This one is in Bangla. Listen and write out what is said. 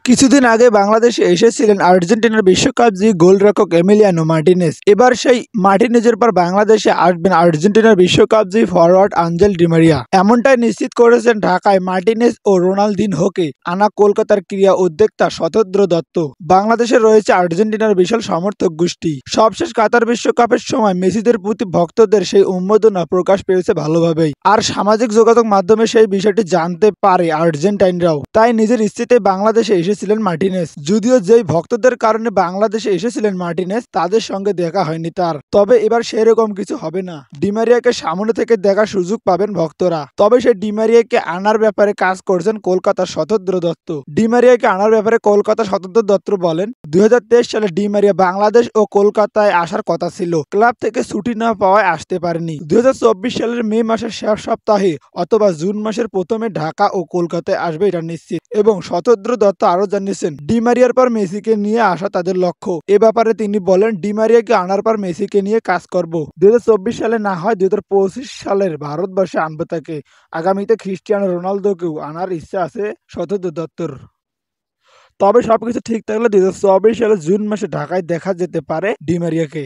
কিছুদিন আগে বাংলাদেশে এসেছিলেন আর্জেন্টিনার বিশ্বকাপ জয়ী গোলরক্ষক এমিলিয়ানো মার্টিনেজ। এবার সেই মার্টিনেজের পর বাংলাদেশে আসবেন আর্জেন্টিনার বিশ্বকাপ জয়ী ফরওয়ার্ড আঞ্জেল ডি মারিয়া। এমনটাই নিশ্চিত করেছেন ঢাকায় মার্টিনেজ ও রোনালদিনহোকে আনা কলকাতার ক্রীড়া উদ্যোক্তা শতদ্র দত্ত। বাংলাদেশে রয়েছে আর্জেন্টিনার বিশাল সমর্থক গোষ্ঠী। সবশেষ কাতার বিশ্বকাপের সময় মেসিদের প্রতি ভক্তদের সেই উন্মাদনা প্রকাশ পেয়েছে ভালোভাবেই। আর সামাজিক যোগাযোগ মাধ্যমে সেই বিষয়টি জানতে পারে আর্জেন্টাইনরাও। তাই নিজের ইচ্ছেতে বাংলাদেশে এসেছিলেন মার্টিনেজ। যদিও যেই ভক্তদের কারণে বাংলাদেশে এসেছিলেন মার্টিনেজ, তাদের সঙ্গে দেখা হয়নি তার। তবে এবার সেরকম কিছু হবে না। ডি মারিয়াকে সামনে থেকে দেখার সুযোগ পাবেন ভক্তরা। তবে সেই ডি মারিয়াকে আনার ব্যাপারে কাজ করছেন কলকাতার শতদ্র দত্ত। ডি মারিয়াকে আনার ব্যাপারে কলকাতার শতদ্র দত্ত বলেন, 2023 সালে ডি মারিয়া বাংলাদেশ ও কলকাতায় আসার কথা ছিল। ক্লাব থেকে ছুটি না পাওয়ায় আসতে পারেনি। 2024 সালের মে মাসের শেষ সপ্তাহে অথবা জুন মাসের প্রথমে ঢাকা ও কলকাতায় আসবে, এটা নিশ্চিত। এবং শতদ্র দত্ত আরো জানিয়েছেন, ডি মারিয়ার পর মেসিকে নিয়ে আসা তাদের লক্ষ্য। এ ব্যাপারে তিনি বলেন, ডি মারিয়াকে আনার পর মেসিকে নিয়ে কাজ করব। 2024 সালে না হয় 2025 সালের ভারতবর্ষে আনবো তাকে। আগামীতে ক্রিস্টিয়ানো রোনালদোকেও আনার ইচ্ছা আছে শতদ্র দত্তর। তবে সবকিছু ঠিক থাকলে 2024 সালের জুন মাসে ঢাকায় দেখা যেতে পারে ডি মারিয়াকে।